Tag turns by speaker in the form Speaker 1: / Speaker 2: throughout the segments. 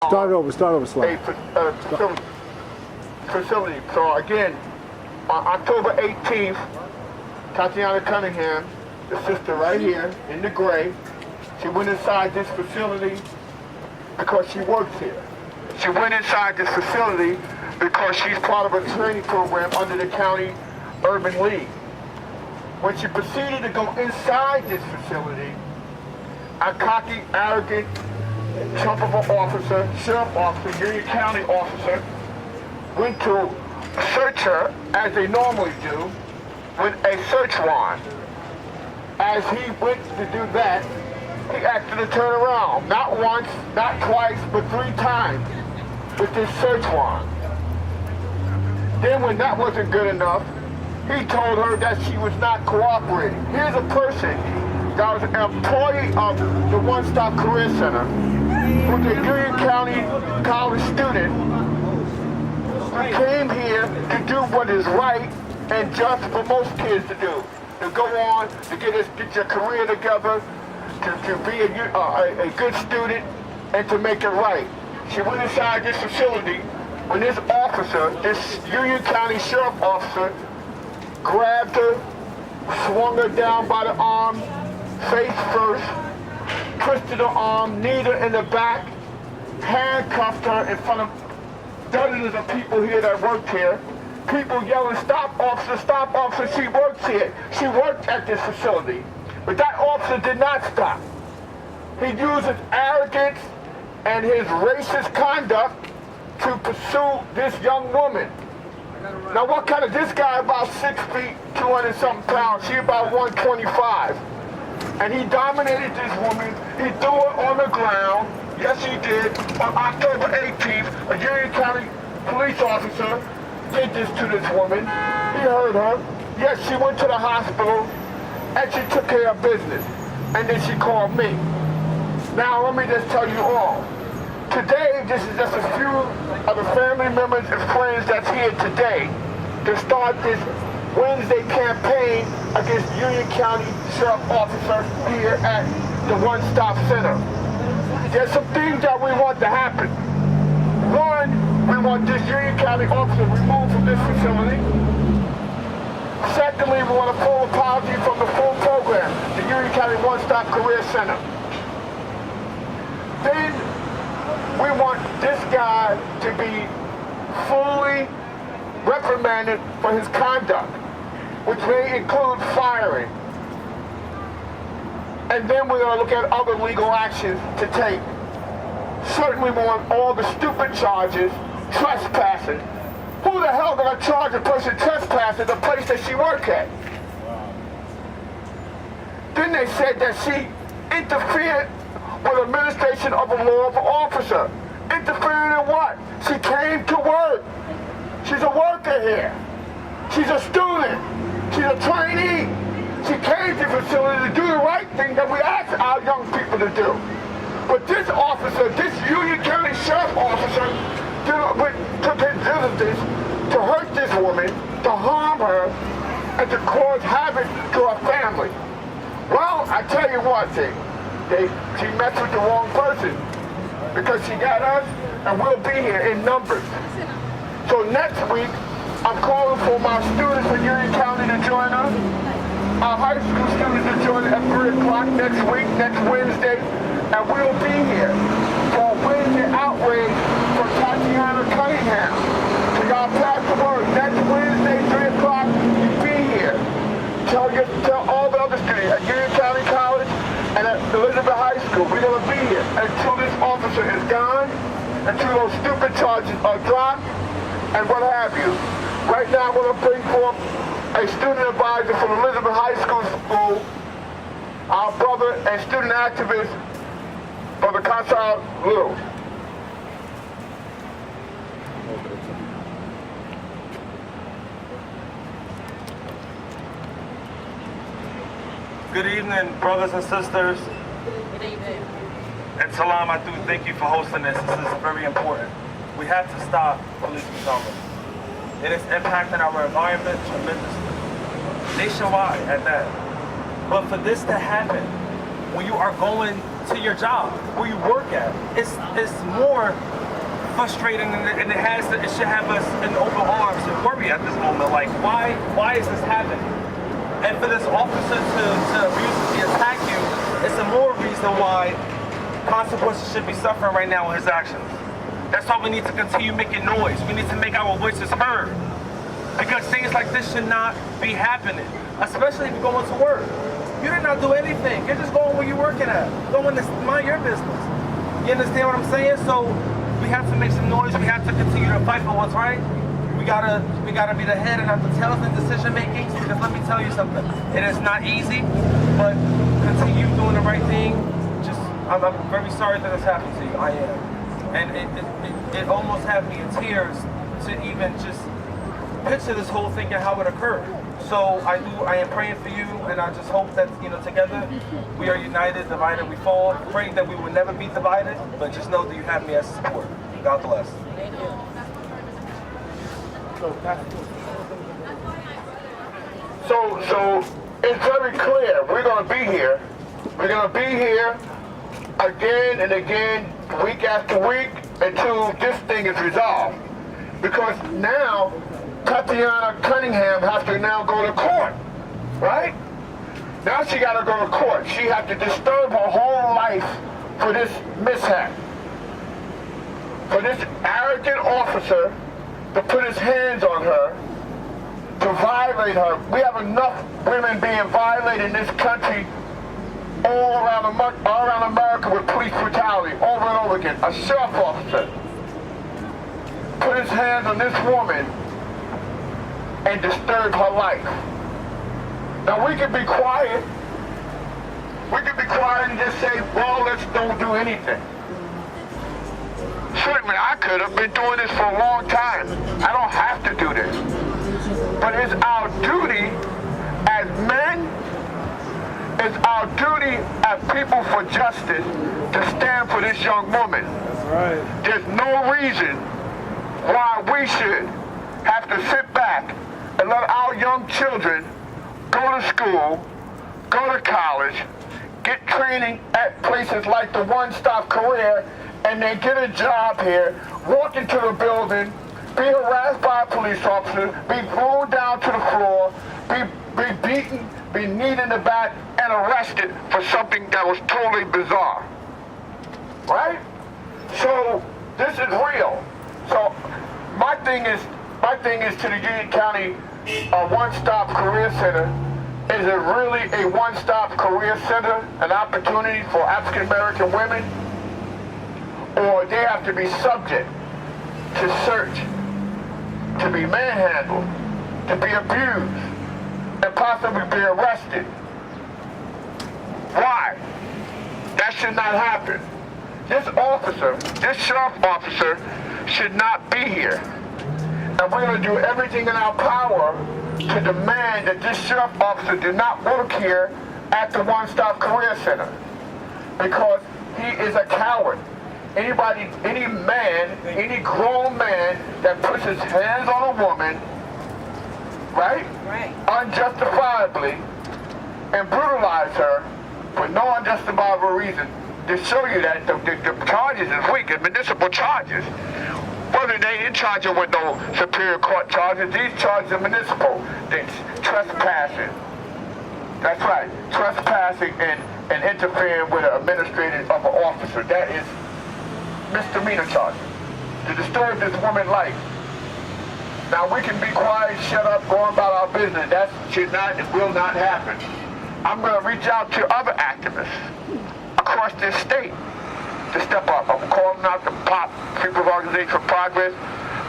Speaker 1: Start over, Salaam.
Speaker 2: Facility. So again, on October 18th, TiTiANNA Cunningham, the sister right here in the gray, she went inside this facility because she works here. She went inside this facility because she's part of a training program under the County Urban League. When she proceeded to go inside this facility, a cocky, arrogant, chump of an officer, sheriff officer, Union County officer, went to search her, as they normally do, with a search warrant. As he went to do that, he asked her to turn around, not once, not twice, but 3 times with this search warrant. Then when that wasn't good enough, he told her that she was not cooperating. Here's a person that was an employee of the One Stop Career Center, who's a Union County college student, who came here to do what is right and just for most kids to do. To go on, to get your career together, to be a good student, and to make it right. She went inside this facility when this officer, this Union County Sheriff officer, grabbed her, swung her down by the arm, face first, twisted her arm, kneed her in the back, handcuffed her in front of dozens of people here that worked here. People yelling, "Stop, officer, stop, officer." She works here. She worked at this facility. But that officer did not stop. He used his arrogance and his racist conduct to pursue this young woman. Now what kind of, this guy about 6 feet, 200 something pounds, she about 125. And he dominated this woman. He threw her on the ground. Yes, he did. On October 18th, a Union County police officer did this to this woman. He hurt her. Yes, she went to the hospital and she took care of business. And then she called me. Now let me just tell you all. Today, this is just a few of the family members and friends that's here today to start this Wednesday campaign against Union County Sheriff Officer here at the One Stop Center. There's some things that we want to happen. One, we want this Union County officer removed from this facility. Secondly, we want a full apology from the full program, the Union County One Stop Career Center. Then, we want this guy to be fully reprimanded for his conduct, which may include firing. And then we're going to look at other legal actions to take. Certainly we want all the stupid charges, trespassing. Who the hell going to charge a person trespassing the place that she works at? Then they said that she interfered with administration of a law of an officer. Interfering in what? She came to work. She's a worker here. She's a student. She's a trainee. She came to the facility to do the right thing that we ask our young people to do. But this officer, this Union County Sheriff officer, took his diligence to hurt this woman, to harm her, and to cause havoc to her family. Well, I tell you what, she messed with the wrong person, because she got us, and we'll be here in numbers. So next week, I'm calling for my students in Union County to join us, our high school students to join us at 3 o'clock next week, next Wednesday, and we'll be here for Wednesday outrage for TiTiANNA Cunningham. So y'all pass the word. Next Wednesday, 3 o'clock, you be here. Tell all the other students at Union County College and at Elizabeth High School, we're going to be here until this officer is gone, until those stupid charges are dropped, and what have you. Right now, I'm going to bring forth a student advisor from Elizabeth High School, our brother and student activist, Brother Consul Little.
Speaker 3: Good evening, brothers and sisters.
Speaker 4: Good evening.
Speaker 3: And Salaam, I do thank you for hosting this. This is very important. We have to stop police brutality. It is impacting our environment tremendously, nationwide at that. But for this to happen, when you are going to your job, where you work at. It's more frustrating, and it should have us in open arms and worry at this moment. Like, why is this happening? And for this officer to abusively attack you, it's a more reason why consequences should be suffering right now in his actions. That's why we need to continue making noise. We need to make our voices heard. Because things like this should not be happening, especially if you're going to work. You did not do anything. You're just going where you're working at. Going to mind your business. You understand what I'm saying? So we have to make some noise. We have to continue to fight for what's right. We gotta be the head and not the tail of the decision making. Because let me tell you something. It is not easy, but continue doing the right thing. I'm very sorry that this happened to you. I am. And it almost had me in tears to even just picture this whole thing and how it occurred. So I am praying for you, and I just hope that, together we are united, divided we fall. Praying that we will never be divided, but just know that you have me as support. God bless.
Speaker 2: So it's very clear. We're going to be here. We're going to be here again and again, week after week, until this thing is resolved. Because now, TiTiANNA Cunningham has to now go to court, right? Now she got to go to court. She had to disturb her whole life for this mishap. For this arrogant officer to put his hands on her, to violate her. We have enough women being violated in this country all around America with police brutality, over and over again. A sheriff officer put his hands on this woman and disturbed her life. Now we can be quiet. We can be quiet and just say, well, let's don't do anything. Certainly I could have been doing this for a long time. I don't have to do this. But it's our duty as men, it's our duty as people for justice to stand for this young woman.
Speaker 1: That's right.
Speaker 2: There's no reason why we should have to sit back and let our young children go to school, go to college, get training at places like the One Stop Career, and then get a job here, walk into the building, be harassed by a police officer, be thrown down to the floor, be beaten, be kneed in the back, and arrested for something that was totally bizarre. Right? So this is real. So my thing is to the Union County One-Stop Career Center. Is it really a one-stop career center, an opportunity for African American women? Or they have to be subject to search, to be manhandled, to be abused, and possibly be arrested? Why? That should not happen. This officer, this sheriff officer, should not be here. And we're going to do everything in our power to demand that this sheriff officer do not work here at the One-Stop Career Center, because he is a coward. Any man, any grown man that puts his hands on a woman, right? Unjustifiably, and brutalize her for no unjustifiable reason, to show you that the charges is weak, and municipal charges. Whether they in charge of with no Superior Court charges, these charges are municipal. It's trespassing. That's right, trespassing and interfering with an administrative of an officer. That is misdemeanor charges. To disturb this woman's life. Now we can be quiet, shut up, go about our business. That should not and will not happen. I'm going to reach out to other activists across this state to step up. I'm calling out the POP, People's Organization for Progress,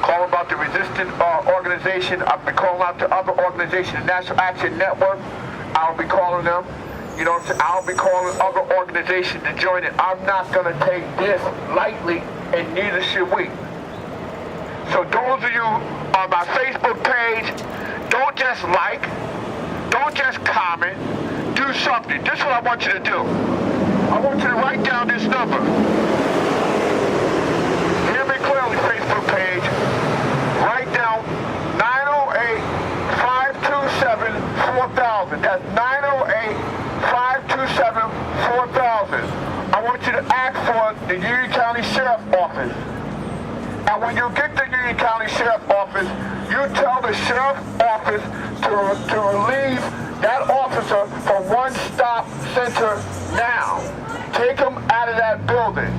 Speaker 2: calling about the Resistance Organization. I've been calling out to other organizations, the National Action Network. I'll be calling them. You know what I'm saying? I'll be calling other organizations to join it. I'm not going to take this lightly, and neither should we. So those of you on my Facebook page, don't just like, don't just comment, do something. This is what I want you to do. I want you to write down this number. Hear me clearly, Facebook page. Write down 908-527-4000. That's 908-527-4000. I want the Union County Sheriff's Office. And when you get to Union County Sheriff's Office, you tell the Sheriff's Office to relieve that officer from One Stop Center now. Take him out of that building.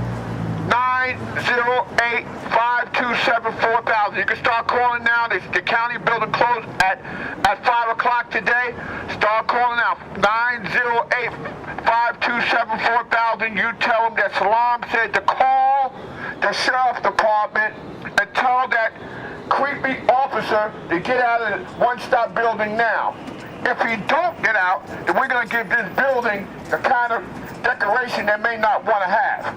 Speaker 2: 908-527-4000. You can start calling now. The county building closed at 5 o'clock today. Start calling now. 908-527-4000. You tell them that Salaam said to call the sheriff's department and tell that creepy officer to get out of the one-stop building now. If he don't get out, then we're going to give this building the kind of decoration they may not want to have.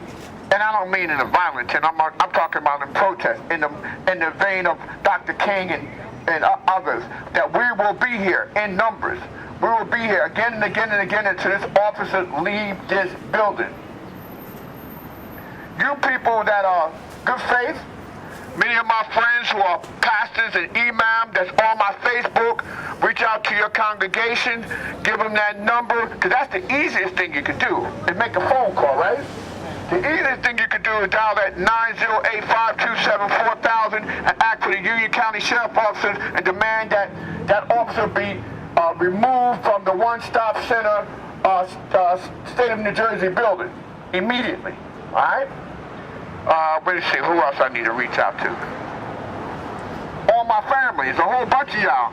Speaker 2: And I don't mean in a violent sense. I'm talking about in protest, in the vein of Dr. King and others, that we will be here in numbers. We will be here again and again and again until this officer leave this building. You people that are good faith, many of my friends who are pastors and imams that's on my Facebook, reach out to your congregation, give them that number, because that's the easiest thing you can do, is make a phone call, right? The easiest thing you can do is dial that 908-527-4000 and ask for the Union County Sheriff Officer and demand that that officer be removed from the One-Stop Center State of New Jersey building immediately, all right? Let me see, who else I need to reach out to? All my family, it's a whole bunch of y'all.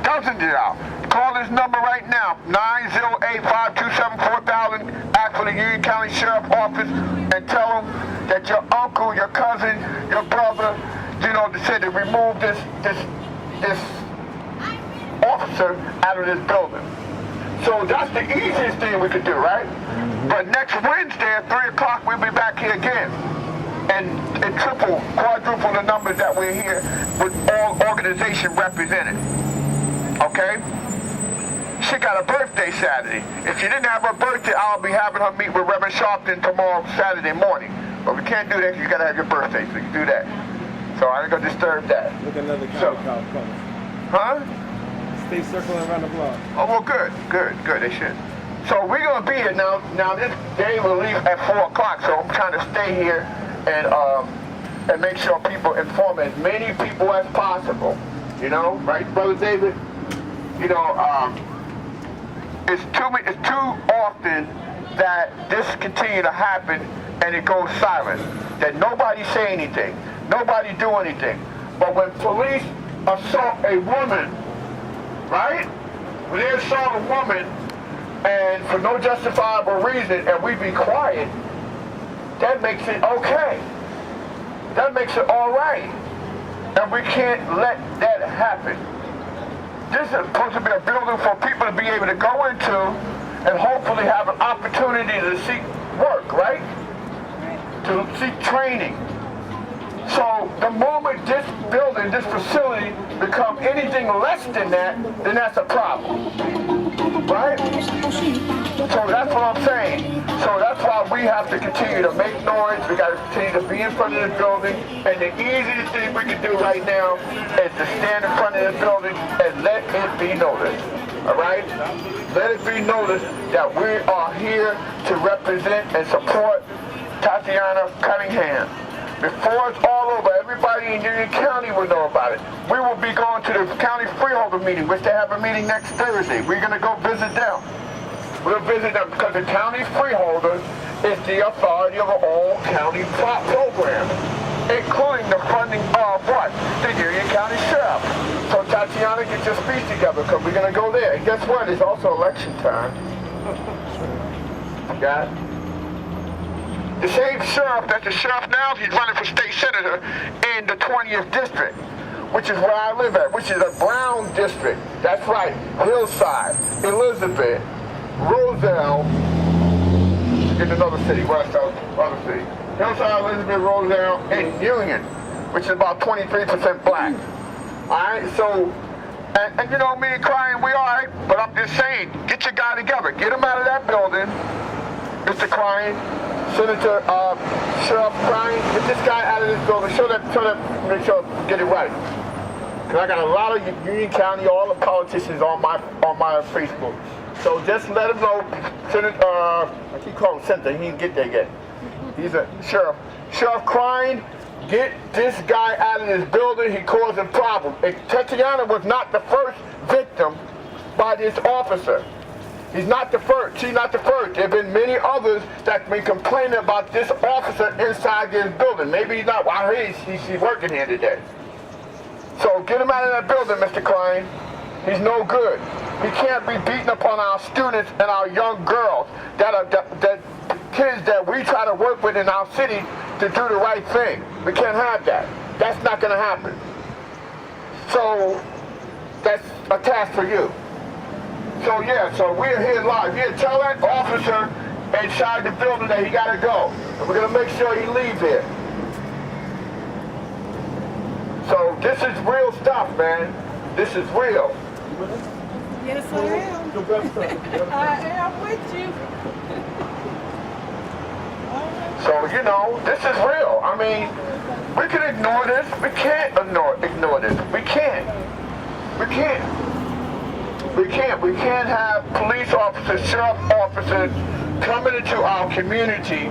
Speaker 2: Dozens of y'all. Call this number right now, 908-527-4000. Ask for the Union County Sheriff's Office and tell them that your uncle, your cousin, your brother, you know, said to remove this officer out of this building. So that's the easiest thing we could do, right? But next Wednesday at 3 o'clock, we'll be back here again. And triple, quadruple the numbers that we're here with all organizations represented. Okay? She got a birthday Saturday. If she didn't have her birthday, I'll be having her meet with Reverend Sharpton tomorrow, Saturday morning. But we can't do that because you got to have your birthday, so you can do that. So I ain't going to disturb that.
Speaker 1: Look, another county cop coming.
Speaker 2: Huh?
Speaker 1: Stay circling around the block.
Speaker 2: Oh, well, good. They should. So we're going to be here now. Now, this day will leave at 4 o'clock, so I'm trying to stay here and make sure people inform as many people as possible. You know, right, Brother David? You know, it's too often that this continue to happen and it goes silent. That nobody say anything, nobody do anything. But when police assault a woman, right? When they assault a woman and for no justifiable reason and we be quiet, that makes it okay. That makes it all right. And we can't let that happen. This is supposed to be a building for people to be able to go into and hopefully have an opportunity to seek work, right? To seek training. So the moment this building, this facility become anything less than that, then that's a problem, right? So that's what I'm saying. So that's why we have to continue to make noise. We got to continue to be in front of the building. And the easiest thing we can do right now is to stand in front of the building and let it be noticed. All right? Let it be noticed that we are here to represent and support TiTiANNA Cunningham. Before it's all over, everybody in Union County will know about it. We will be going to the county freeholder meeting, which they have a meeting next Thursday. We're going to go visit them. We'll visit them because the county freeholder is the authority of all county programs, including the funding of what? The Union County Sheriff. So TiTiANNA, get your speech together because we're going to go there. And guess what? It's also election time. Got it? The same sheriff that's the sheriff now, he's running for state senator in the 20th district, which is where I live at, which is a brown district. That's right, Hillside, Elizabeth, Roselle, in another city, West Coast, other city. Hillside, Elizabeth, Roselle, and Union, which is about 23% black. All right, so, and you know, me and Crying, we all right, but I'm just saying, get your guy together. Get him out of that building, Mr. Crying. Senator Sheriff Crying, get this guy out of this building. Make sure, get it right. Because I got a lot of Union County, all the politicians on my Facebook. So just let him know, Senator, I keep calling him Senator, he didn't get there yet. He's a sheriff. Sheriff crying, get this guy out of this building. He caused a problem. And TiTiANNA was not the first victim by this officer. He's not the first. She's not the first. There have been many others that have been complaining about this officer inside this building. Maybe he's not. I heard she's working here today. So get him out of that building, Mr. Klein. He's no good. He can't be beating upon our students and our young girls, that kids that we try to work with in our city to do the right thing. We can't have that. That's not going to happen. So that's a task for you. So yeah, so we're here live. Here, tell that officer inside the building that he got to go. And we're going to make sure he leaves here. So this is real stuff, man. This is real.
Speaker 4: Yes, I am. I am with you.
Speaker 2: So, you know, this is real. I mean, we can ignore this. We can't ignore this. We can't. We can't. We can't. We can't have police officers, sheriff officers coming into our community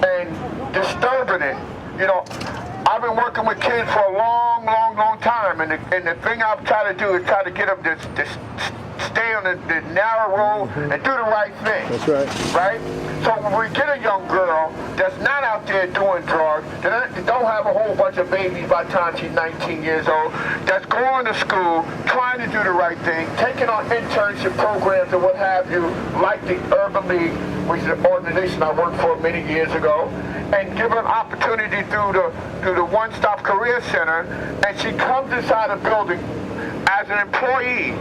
Speaker 2: and disturbing it. You know, I've been working with kids for a long, long, long time, and the thing I've tried to do is try to get them to stay on the narrow road and do the right thing.
Speaker 1: That's right.
Speaker 2: Right? So when we get a young girl that's not out there doing drugs, that don't have a whole bunch of babies by the time she's 19 years old, that's going to school, trying to do the right thing, taking on internship programs and what have you, like the Urban League, which is an organization I worked for many years ago, and give her an opportunity through the One Stop Career Center, and she comes inside a building as an employee,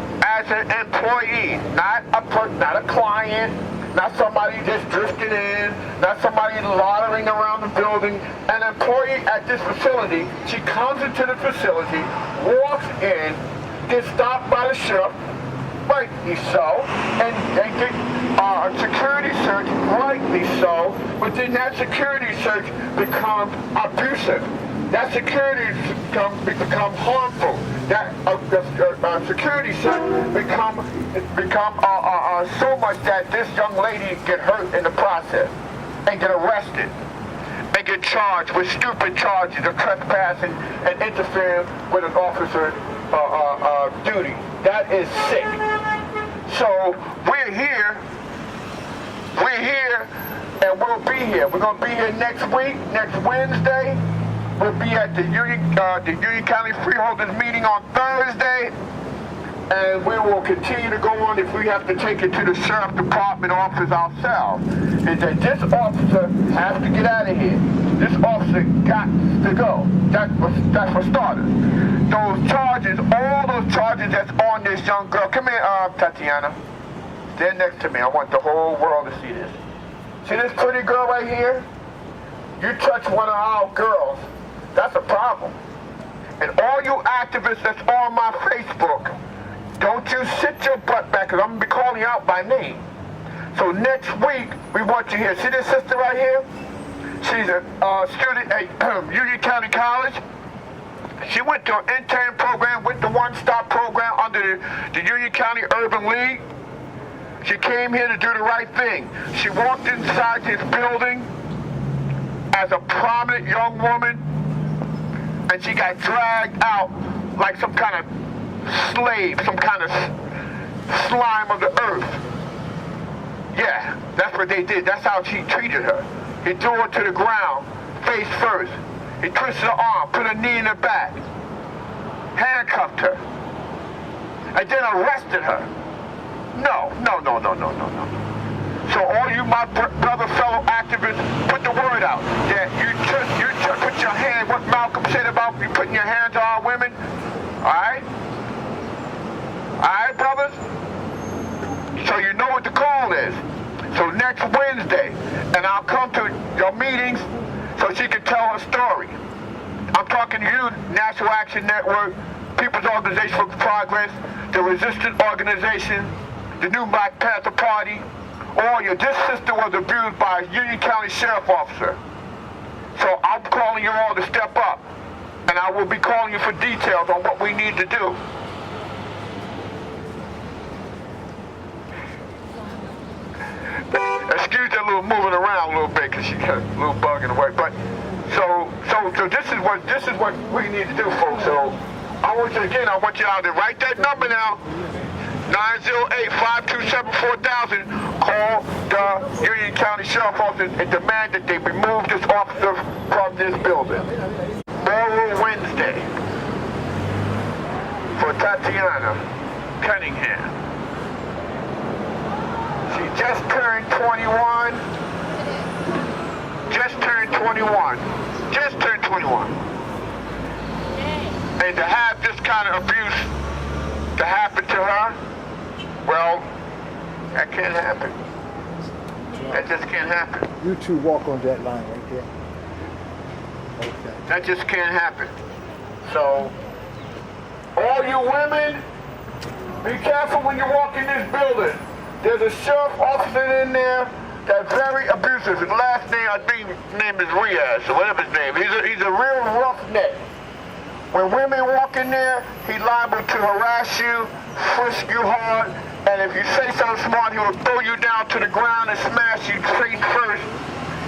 Speaker 2: not a client, not somebody just drifting in, not somebody loitering around the building. An employee at this facility, she comes into the facility, walks in, gets stopped by the sheriff, rightly so, and they get a security search, rightly so, but then that security search becomes abusive. That security become harmful. That security search become so much that this young lady get hurt in the process and get arrested and get charged with stupid charges of trespassing and interfering with an officer's duty. That is sick. So we're here, and we'll be here. We're gonna be here next week, next Wednesday. We'll be at the Union County Freeholders meeting on Thursday, and we will continue to go on if we have to take it to the Sheriff Department office ourselves. Is that this officer has to get out of here. This officer got to go. That's for starters. Those charges, all those charges that's on this young girl. Come here, TiTiANNA. Stand next to me. I want the whole world to see this. See this pretty girl right here? You touch one of our girls, that's a problem. And all you activists that's on my Facebook, don't you sit your butt back, because I'm going to be calling you out by name. So next week, we want you here. See this sister right here? She's a student at Union County College. She went to an intern program with the One Stop program under the Union County Urban League. She came here to do the right thing. She walked inside this building as a prominent young woman, and she got dragged out like some kind of slave, some kind of slime of the earth. Yeah, that's what they did. That's how he treated her. He threw her to the ground, face first. He twisted her arm, put her knee in her back, handcuffed her, and then arrested her. No. So all you, my brother, fellow activists, put the word out that you put your hand, what Malcolm said about you putting your hands on women. All right? All right, brothers? So you know what the call is. So next Wednesday, and I'll come to your meetings so she can tell her story. I'm talking to you, National Action Network, People's Organization for Progress, the Resistance Organization, the New Black Panther Party, or this sister was abused by a Union County Sheriff officer. So I'm calling you all to step up, and I will be calling you for details on what we need to do. Excuse that little moving around a little bit because she got a little bug in the way. But so this is what we need to do, folks. So I want you all to write that number now. 908-527-4000. Call the Union County Sheriff Office and demand that they remove this officer from this building. Tomorrow, Wednesday, for TiTiANNA Cunningham. She just turned 21. Just turned 21. Just turned 21. And to have this kind of abuse to happen to her, well, that can't happen. That just can't happen.
Speaker 5: You two walk on that line right there. Okay.
Speaker 2: That just can't happen. So, all you women, be careful when you walk in this building. There's a sheriff officer in there that's very abusive. His last name, I think his name is Riaz, or whatever his name. He's a real roughneck. When women walk in there, he's liable to harass you, frisk you hard, and if you say something smart, he will throw you down to the ground and smash you face first.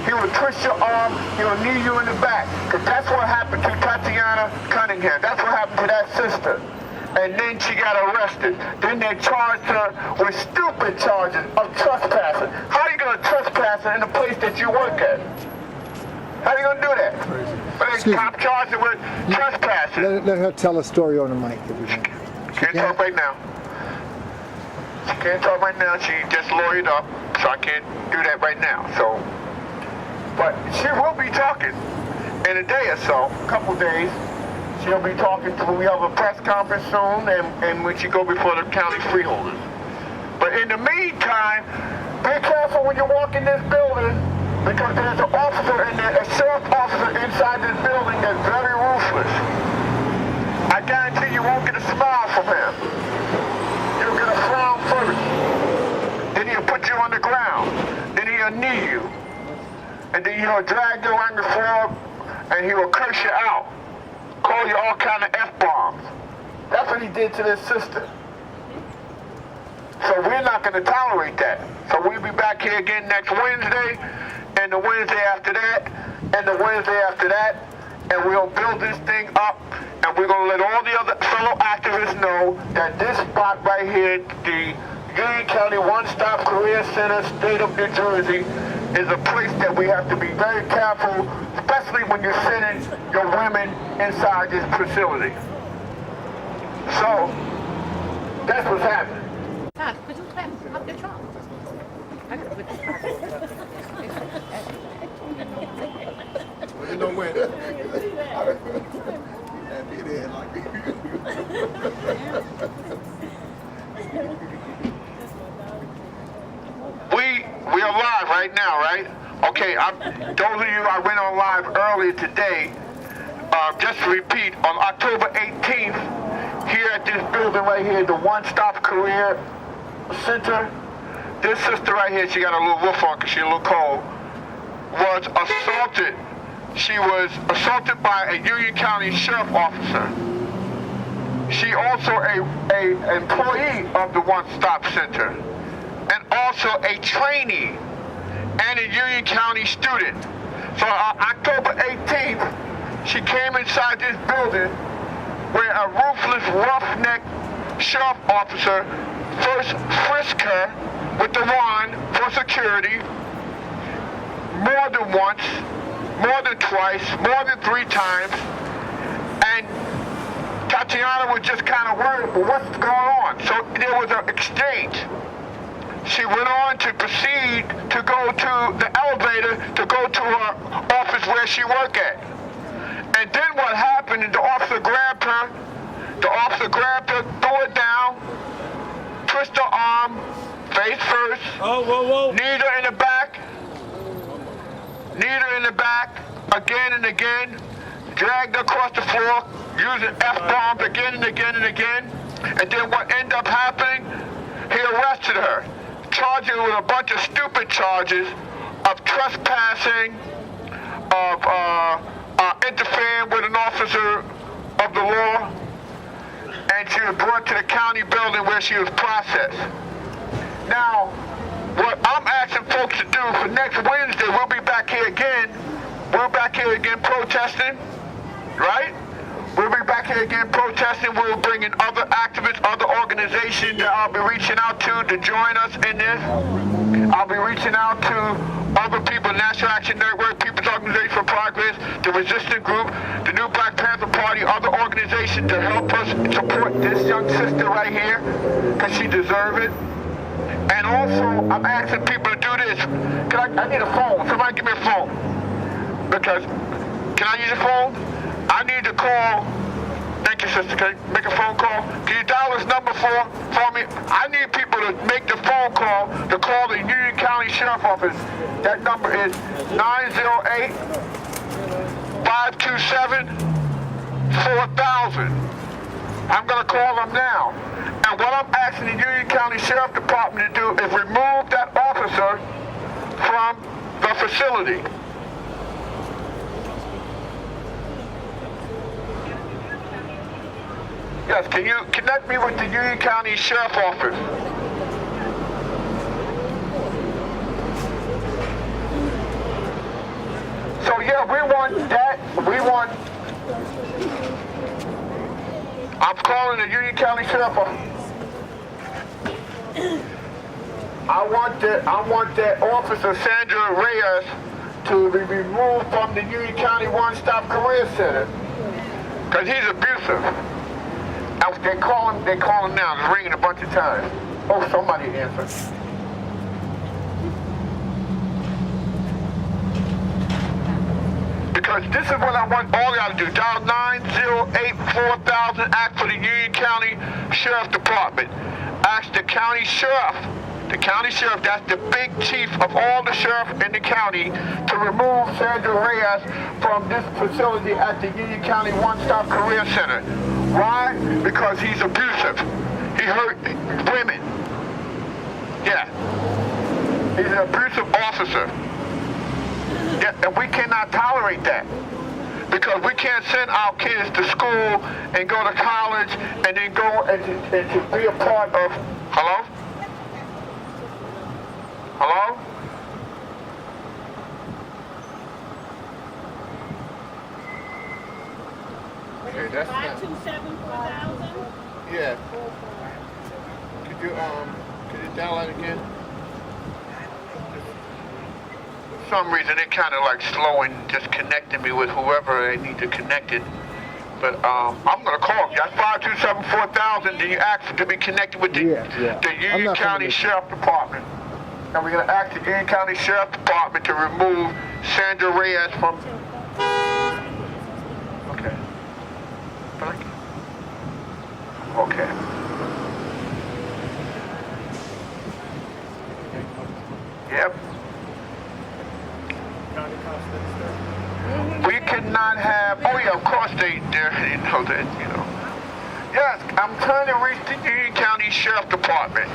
Speaker 2: He will twist your arm, he will knee you in the back. Because that's what happened to TiTiANNA Cunningham. That's what happened to that sister. And then she got arrested. Then they charged her with stupid charges of trespassing. How are you going to trespass in the place that you work at? How are you going to do that? But they top charged her with trespassing.
Speaker 5: Let her tell a story on the mic.
Speaker 2: Can't talk right now. She can't talk right now. She just lawyered up, so I can't do that right now. So, but she will be talking in a day or so, a couple days. She'll be talking to, we have a press conference soon, and when she go before the county freeholders. But in the meantime, be careful when you walk in this building, because there's an officer in there, a sheriff officer inside this building that's very ruthless. I guarantee you won't get a smile from him. You'll get a frown first. Then he'll put you on the ground. Then he'll knee you. And then he'll drag you on the floor, and he will curse you out. Call you all kind of F-bombs. That's what he did to this sister. So we're not going to tolerate that. So we'll be back here again next Wednesday, and the Wednesday after that, and the Wednesday after that, and we'll build this thing up, and we're going to let all the other fellow activists know that this spot right here, the Union County One-Stop Career Center, state of New Jersey, is a place that we have to be very careful, especially when you're sending your women inside this facility. So, that's what's happening.
Speaker 4: Todd, could you clamp up the trunk? I gotta put this back.
Speaker 2: You know when? We are live right now, right? Okay, those of you I went on live earlier today, just to repeat, on October 18th, here at this building right here, the One-Stop Career Center, this sister right here, she got a little wolf on because she's a little cold, was assaulted. She was assaulted by a Union County Sheriff officer. She also a employee of the One-Stop Center, and also a trainee and a Union County student. So on October 18th, she came inside this building where a ruthless, roughneck sheriff officer first frisked her with the wand for security more than once, more than twice, more than 3 times, and TiTiANNA was just kind of worried, but what's going on? So there was an exchange. She went on to proceed to go to the elevator to go to her office where she worked at. And then what happened, and the officer grabbed her, threw her down, twist her arm, face first, kneed her in the back, again and again, dragged her across the floor, using F-bombs again and again and again. And then what ended up happening, he arrested her, charged her with a bunch of stupid charges of trespassing, of interfering with an officer of the law, and she was brought to the county building where she was processed. Now, what I'm asking folks to do for next Wednesday, we'll be back here again. We're back here again protesting, right? We'll be back here again protesting. We'll bring in other activists, other organizations that I'll be reaching out to join us in this. I'll be reaching out to other people, National Action Network, People's Organization for Progress, the Resistance Group, the New Black Panther Party, other organizations to help us support this young sister right here, because she deserves it. And also, I'm asking people to do this. I need a phone. Somebody give me a phone. Because, can I use your phone? I need to call. Thank you, sister. Can you make a phone call? Can you dial this number for me? I need people to make the phone call to call the Union County Sheriff Office. That number is 908-527-4000. I'm going to call them now. And what I'm asking the Union County Sheriff Department to do is remove that officer from the facility. Yes, can you connect me with the Union County Sheriff Office? So yeah, we want that. I'm calling the Union County Sheriff Office. I want that Officer Sandra Reyes to be removed from the Union County One-Stop Career Center because he's abusive. They call him now. It's ringing a bunch of times. Oh, somebody answered. Because this is what I want all y'all to do. Dial 908-4000. Ask for the Union County Sheriff Department. Ask the county sheriff. The county sheriff, that's the big chief of all the sheriff in the county, to remove Sandra Reyes from this facility at the Union County One-Stop Career Center. Why? Because he's abusive. He hurt women. Yeah. He's an abusive officer. Yeah, and we cannot tolerate that. Because we can't send our kids to school and go to college and then go and to be a part of... Hello? Hello? Okay, that's not...
Speaker 4: 527-4000?
Speaker 2: Yeah. Could you dial that again? For some reason, it kind of like slowing, just connecting me with whoever I need to connect it. But I'm gonna call. That's 527-4000. Then you ask to be connected with the Union County Sheriff Department. And we're gonna ask the Union County Sheriff Department to remove Sandra Reyes from. Okay. Okay. Yep. We cannot have. Oh yeah, of course they know that. Yes, I'm trying to reach the Union County Sheriff Department,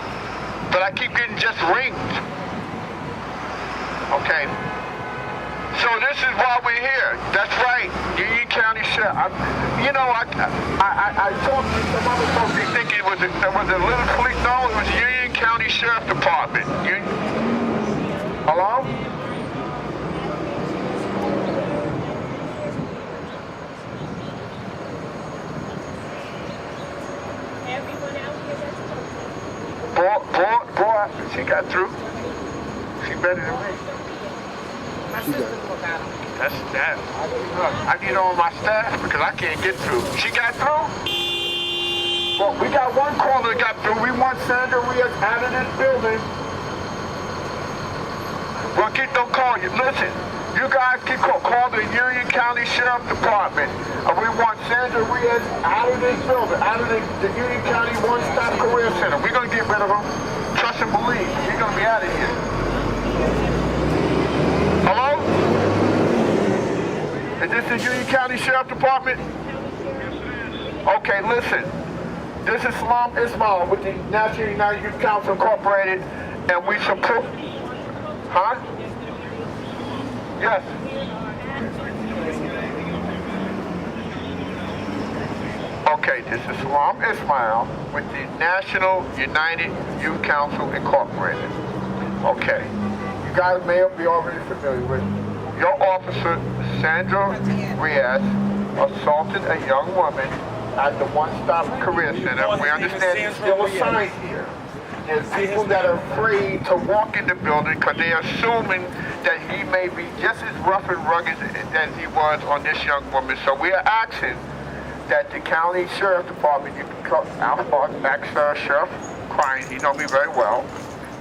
Speaker 2: but I keep getting just rings. Okay. So this is why we're here. That's right, Union County Sheriff. I talked to some other folks. They think it was a little police. No, it was Union County Sheriff Department. Hello?
Speaker 4: Everyone out here that's
Speaker 2: Boy, she got through. She better than me.
Speaker 4: my sister look out.
Speaker 2: That's that. Look, I need her on my staff because I can't get through. She got through? Well, we got one caller that got through. We want Sandra Reyes out of this building. Well, don't call you. Listen, you guys can call the Union County Sheriff Department. And we want Sandra Reyes out of this building, out of the Union County One-Stop Career Center. We're going to get rid of him. Trust and believe. He's going to be out of here. Hello? Is this the Union County Sheriff Department? Okay, listen. This is Salaam Ismail with the National United Youth Council Incorporated, and we support... Huh? Yes. Okay, this is Salaam Ismail with the National United Youth Council Incorporated. Okay. You guys may be already familiar with your officer, Sandra Riaz, assaulted a young woman at the One Stop Career Center. We understand he's still assigned here. There's people that are afraid to walk in the building because they're assuming that he may be just as rough and rugged as he was on this young woman. So we are asking that the county sheriff department, you can call Alpha Max Sheriff Crime, he know me very well,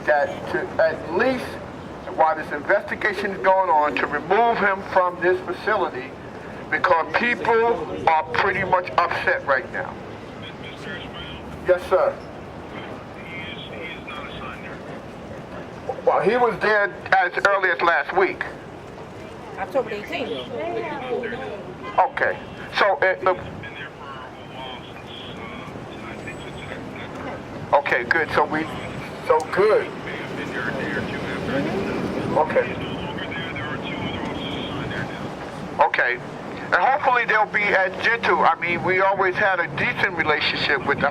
Speaker 2: that to at least while this investigation is going on, to remove him from this facility because people are pretty much upset right now. Yes, sir. Well, he was there as early as last week.
Speaker 4: October 18th.
Speaker 2: Okay. So, okay, good. So good. Okay. Okay. And hopefully they'll be as gentle. I mean, we always had a decent relationship with the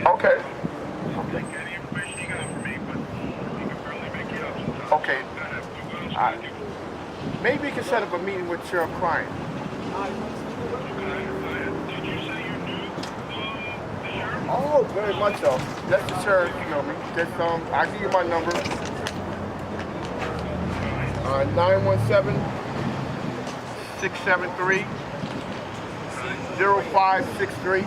Speaker 2: Okay. Okay. Maybe you can set up a meeting with Sheriff Crime. Oh, very much so. That's the sheriff, you know me. Just, I'll give you my number. 917-673-0563.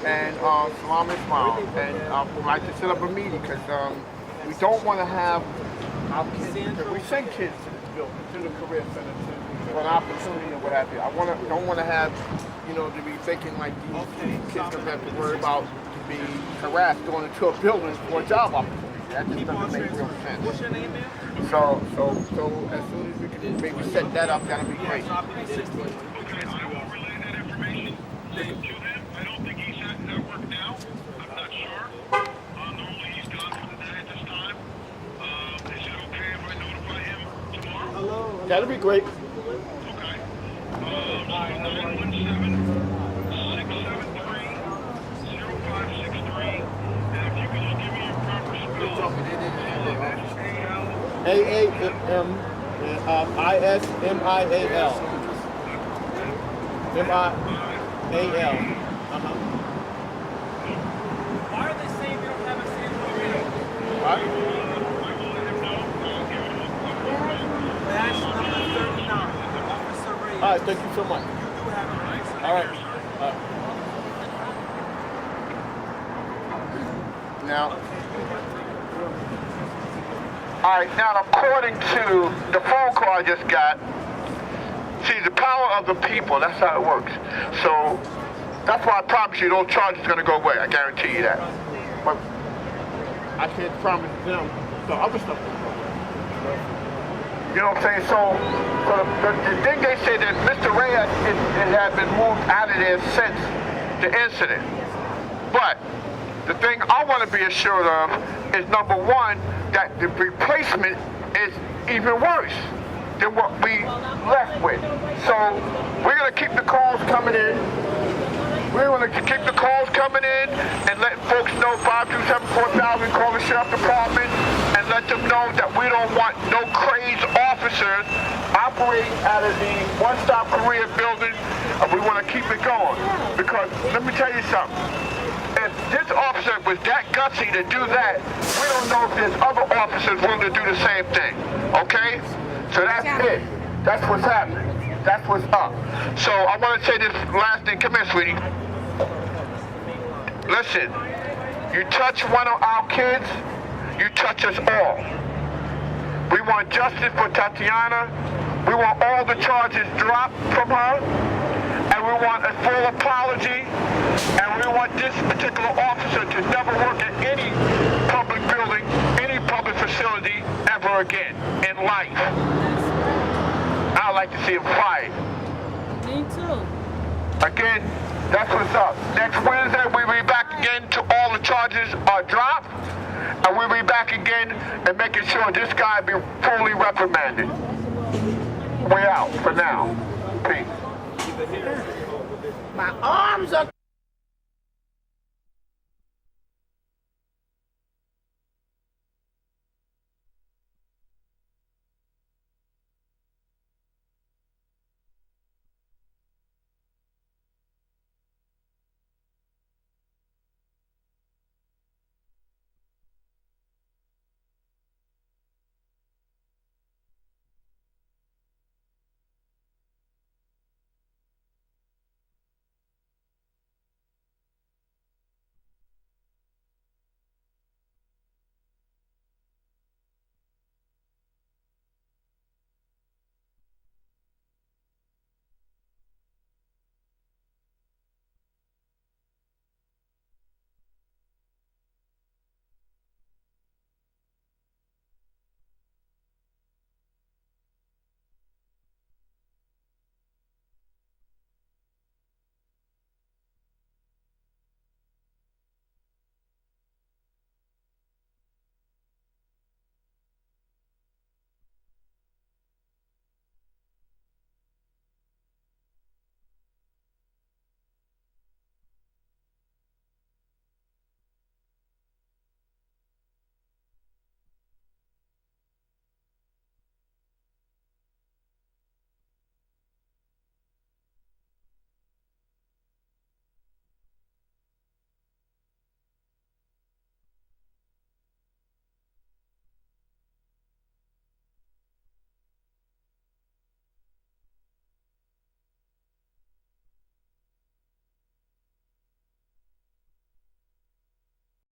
Speaker 2: And Salaam Ismail. And I'd like to set up a meeting because we don't want to have our kids. We send kids to this building, to the career center, for an opportunity or what have you. Don't want to have, you know, to be thinking like these kids don't have to worry about being harassed going into a building for a job opportunity. That just doesn't make real sense.
Speaker 3: What's your name, man?
Speaker 2: So as soon as we can maybe set that up, that'll be great.
Speaker 6: Okay, I will relay that information to him. I don't think he's at work now. I'm not sure. Normally he's gone for the day at this time. Is it okay if I notify him tomorrow?
Speaker 2: That'll be great.
Speaker 6: Okay. So 917-673-0563. And if you could just give me your proper spell.
Speaker 2: AAMISMIAL. MIAL.
Speaker 3: Why are they saying we don't have a Sandra Riaz?
Speaker 2: What?
Speaker 3: Dash number 39, Officer Riaz.
Speaker 2: All right, thank you so much.
Speaker 3: You do have a right.
Speaker 2: All right. Now. All right, now according to the phone call I just got, see, the power of the people, that's how it works. So that's why I promise you those charges are going to go away. I guarantee you that. But I can't promise them the other stuff. You know what I'm saying? So the thing they say that Mr. Reyes had been moved out of there since the incident. But the thing I want to be assured of is, number one, that the replacement is even worse than what we left with. So we're going to keep the calls coming in. We're going to keep the calls coming in and let folks know 527-4000, call the sheriff department and let them know that we don't want no crazed officers operating out of the one-stop career building. We want to keep it going. Because let me tell you something. If this officer was that gutsy to do that, we don't know if there's other officers willing to do the same thing. Okay? So that's it. That's what's happening. That's what's up. So I want to say this last thing. Come here, sweetie. Listen, you touch one of our kids, you touch us all. We want justice for TiTiANNA. We want all the charges dropped from her. And we want a full apology. And we want this particular officer to never work at any public building, any public facility ever again in life. I'd like to see him fired.
Speaker 4: Me too.
Speaker 2: Again, that's what's up. Next Wednesday, we'll be back again to all the charges are dropped. And we'll be back again and making sure this guy be fully reprimanded. We're out for now. Peace.
Speaker 5: My arms are